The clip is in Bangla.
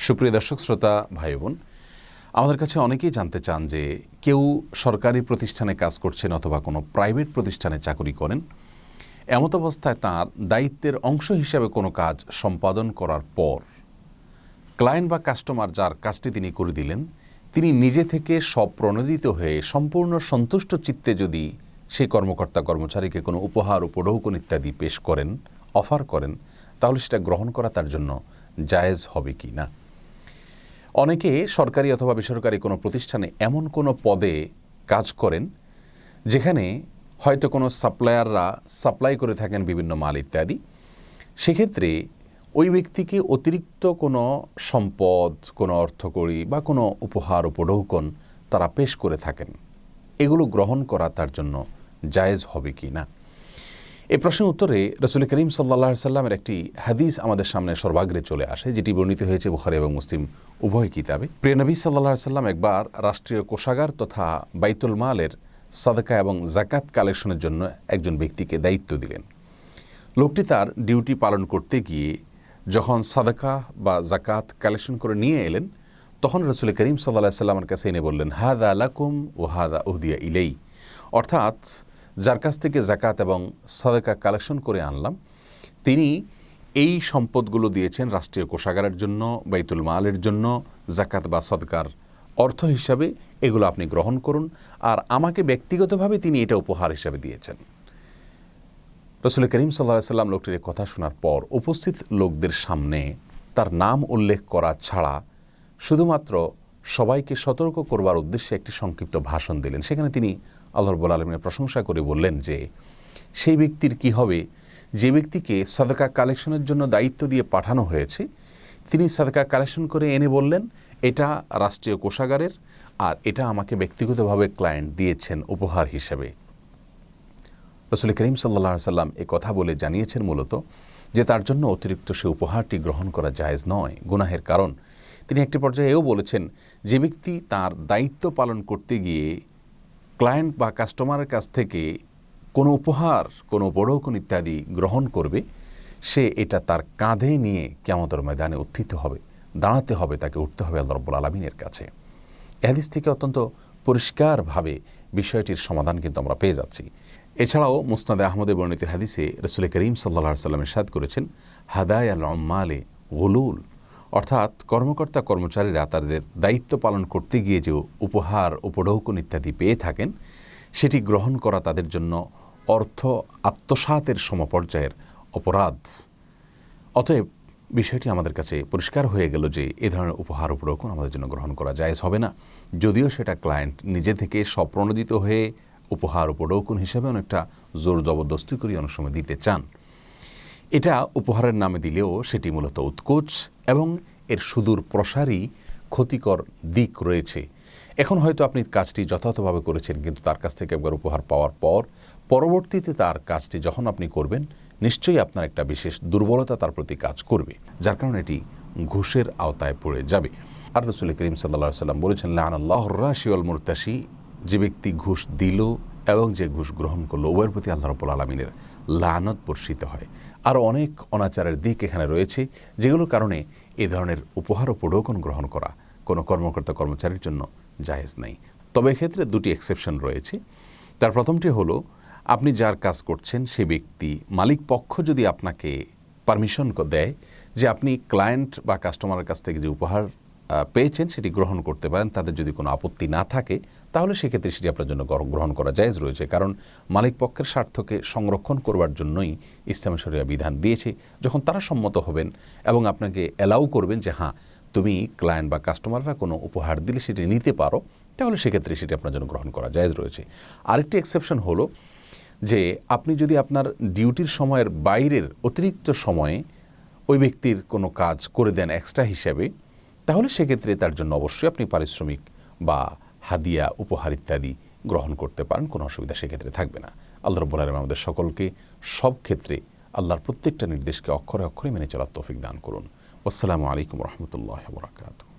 সুপ্রিয় দর্শক শ্রোতা ভাই বোন, আমাদের কাছে অনেকেই জানতে চান যে কেউ সরকারি প্রতিষ্ঠানে কাজ করছেন অথবা কোনো প্রাইভেট প্রতিষ্ঠানে চাকরি করেন, এমত অবস্থায় তার দায়িত্বের অংশ হিসাবে কোনো কাজ সম্পাদন করার পর ক্লায়েন্ট বা কাস্টমার যার কাজটি তিনি করে দিলেন, তিনি নিজে থেকে স্বপ্রণোদিত হয়ে সম্পূর্ণ সন্তুষ্ট চিত্তে যদি সেই কর্মকর্তা কর্মচারীকে কোনো উপহার উপঢৌকন ইত্যাদি পেশ করেন, অফার করেন, তাহলে সেটা গ্রহণ করা তার জন্য জায়েজ হবে কি না। অনেকে সরকারি অথবা বেসরকারি কোনো প্রতিষ্ঠানে এমন কোনো পদে কাজ করেন যেখানে হয়তো কোনো সাপ্লায়াররা সাপ্লাই করে থাকেন বিভিন্ন মাল ইত্যাদি। সেক্ষেত্রে ওই ব্যক্তিকে অতিরিক্ত কোনো সম্পদ, কোনো অর্থকড়ি বা কোনো উপহার উপঢৌকন তারা পেশ করে থাকেন, এগুলো গ্রহণ করা তার জন্য জায়েজ হবে কি না। এই প্রশ্নের উত্তরে রাসূল করিম সাল্লাল্লাহু আলাইহি সাল্লামের একটি হাদিস আমাদের সামনে সর্বাগ্রে চলে আসে, যেটি বর্ণিত হয়েছে বুখারী এবং মুসলিম উভয় কিতাবে। প্রিয় নবী সাল্লাল্লাহু আলাইহি সাল্লাম একবার রাষ্ট্রীয় কোষাগার তথা বাইতুল মালের সাদাকা এবং যাকাত কালেকশনের জন্য একজন ব্যক্তিকে দায়িত্ব দিলেন। লোকটি তার ডিউটি পালন করতে গিয়ে যখন সাদাকা বা যাকাত কালেকশন করে নিয়ে এলেন, তখন রাসূল করিম সাল্লাল্লাহু আলাইহি সাল্লামের কাছে এনে বললেন, হাদা লাকুম ওয়া হাদা উহদিয়া ইলাই, অর্থাৎ যার কাছ থেকে যাকাত এবং সাদাকা কালেকশন করে আনলাম, তিনি এই সম্পদগুলো দিয়েছেন রাষ্ট্রীয় কোষাগারের জন্য, বাইতুল মালের জন্য, যাকাত বা সদকার অর্থ হিসাবে, এগুলো আপনি গ্রহণ করুন, আর আমাকে ব্যক্তিগতভাবে তিনি এটা উপহার হিসাবে দিয়েছেন। রাসূল করিম সাল্লাল্লাহু আলাইহি সাল্লাম লোকটির কথা শোনার পর উপস্থিত লোকদের সামনে তার নাম উল্লেখ করা ছাড়া শুধুমাত্র সবাইকে সতর্ক করবার উদ্দেশ্যে একটি সংক্ষিপ্ত ভাষণ দিলেন। সেখানে তিনি আল্লাহ রাব্বুল আলামিনের প্রশংসা করে বললেন যে সেই ব্যক্তির কি হবে যে ব্যক্তিকে সাদাকা কালেকশনের জন্য দায়িত্ব দিয়ে পাঠানো হয়েছে, তিনি সাদাকা কালেকশন করে এনে বললেন এটা রাষ্ট্রীয় কোষাগারের, আর এটা আমাকে ব্যক্তিগতভাবে ক্লায়েন্ট দিয়েছেন উপহার হিসেবে। রাসূল করিম সাল্লাল্লাহু আলাইহি সাল্লাম এ কথা বলে জানিয়েছেন মূলত যে তার জন্য অতিরিক্ত সে উপহারটি গ্রহণ করা জায়েজ নয়, গুনাহের কারণ। তিনি একটি পর্যায়ে এও বলেছেন, যে ব্যক্তি তার দায়িত্ব পালন করতে গিয়ে ক্লায়েন্ট বা কাস্টমারের কাছ থেকে কোনো উপহার, কোনো উপঢৌকন ইত্যাদি গ্রহণ করবে, সে এটা তার কাঁধে নিয়ে কিয়ামতের ময়দানে উত্থিত হবে, দাঁড়াতে হবে, তাকে উঠতে হবে আল্লাহ রাব্বুল আলামিনের কাছে। এই হাদিস থেকে অত্যন্ত পরিষ্কারভাবে বিষয়টির সমাধান কিন্তু আমরা পেয়ে যাচ্ছি। এছাড়াও মুসনাদে আহমদে বর্ণিত হাদিসে রাসূল করিম সাল্লাল্লাহু আলাইহি সাল্লাম ইরশাদ করেছেন, হাদায়াল উম্মালে গুলুল, অর্থাৎ কর্মকর্তা কর্মচারীরা তাদের দায়িত্ব পালন করতে গিয়ে যে উপহার উপঢৌকন ইত্যাদি পেয়ে থাকেন, সেটি গ্রহণ করা তাদের জন্য অর্থ আত্মসাতের সমপর্যায়ের অপরাধ। অতএব বিষয়টি আমাদের কাছে পরিষ্কার হয়ে গেল যে এ ধরনের উপহার উপঢৌকন আমাদের জন্য গ্রহণ করা জায়েজ হবে না, যদিও সেটা ক্লায়েন্ট নিজে থেকে স্বপ্রণোদিত হয়ে উপহার উপঢৌকন হিসেবে অনেকটা জোর জবরদস্তি করে অনেক সময় দিতে চান। এটা উপহারের নামে দিলেও সেটি মূলত উৎকোচ এবং এর সুদূর প্রসারী ক্ষতিকর দিক রয়েছে। এখন হয়তো আপনি কাজটি যথাযথভাবে করেছেন, কিন্তু তার কাছ থেকে একবার উপহার পাওয়ার পর পরবর্তীতে তার কাজটি যখন আপনি করবেন, নিশ্চয়ই আপনার একটা বিশেষ দুর্বলতা তার প্রতি কাজ করবে, যার কারণে এটি ঘুষের আওতায় পড়ে যাবে। আর রাসূল করিম সাল্লাল্লাহু আলাইহি ওয়াসাল্লাম বলেছেন, লানাল্লাহুর রাশি ওয়াল মুরতাশি, যে ব্যক্তি ঘুষ দিল এবং যে ঘুষ গ্রহণ করলো, উভয়ের প্রতি আল্লাহ রাব্বুল আলামিনের লানত বর্ষিত হয়। আরও অনেক অনাচারের দিক এখানে রয়েছে, যেগুলোর কারণে এ ধরনের উপহার উপঢৌকন গ্রহণ করা কোনো কর্মকর্তা কর্মচারীর জন্য জায়েজ নেই। তবে এক্ষেত্রে দুটি এক্সেপশন রয়েছে। তার প্রথমটি হলো, আপনি যার কাজ করছেন সে ব্যক্তি, মালিক পক্ষ যদি আপনাকে পারমিশন দেয় যে আপনি ক্লায়েন্ট বা কাস্টমারের কাছ থেকে যে উপহার পেয়েছেন সেটি গ্রহণ করতে পারেন, তাদের যদি কোনো আপত্তি না থাকে, তাহলে সেক্ষেত্রে সেটি আপনার জন্য গ্রহণ করা জায়েজ রয়েছে। কারণ মালিক পক্ষের স্বার্থকে সংরক্ষণ করবার জন্যই ইসলামী শরিয়া বিধান দিয়েছে। যখন তারা সম্মত হবেন এবং আপনাকে অ্যালাউ করবেন যে হ্যাঁ, তুমি ক্লায়েন্ট বা কাস্টমাররা কোনো উপহার দিলে সেটি নিতে পারো, তাহলে সেক্ষেত্রে সেটি আপনার জন্য গ্রহণ করা জায়েজ রয়েছে। আরেকটি এক্সেপশন হলো যে আপনি যদি আপনার ডিউটির সময়ের বাইরের অতিরিক্ত সময়ে ওই ব্যক্তির কোনো কাজ করে দেন এক্সট্রা হিসাবে, তাহলে সেক্ষেত্রে তার জন্য অবশ্যই আপনি পারিশ্রমিক বা হাদিয়া, উপহার ইত্যাদি গ্রহণ করতে পারেন, কোনো অসুবিধা সেক্ষেত্রে থাকবে না। আল্লাহ রাব্বুল আলামিন আমাদের সকলকে সব ক্ষেত্রে আল্লাহর প্রত্যেকটা নির্দেশকে অক্ষরে অক্ষরে মেনে চলার তৌফিক দান করুন। আসসালামু আলাইকুম ওয়া রাহমাতুল্লাহি ওয়া বারাকাতুহু।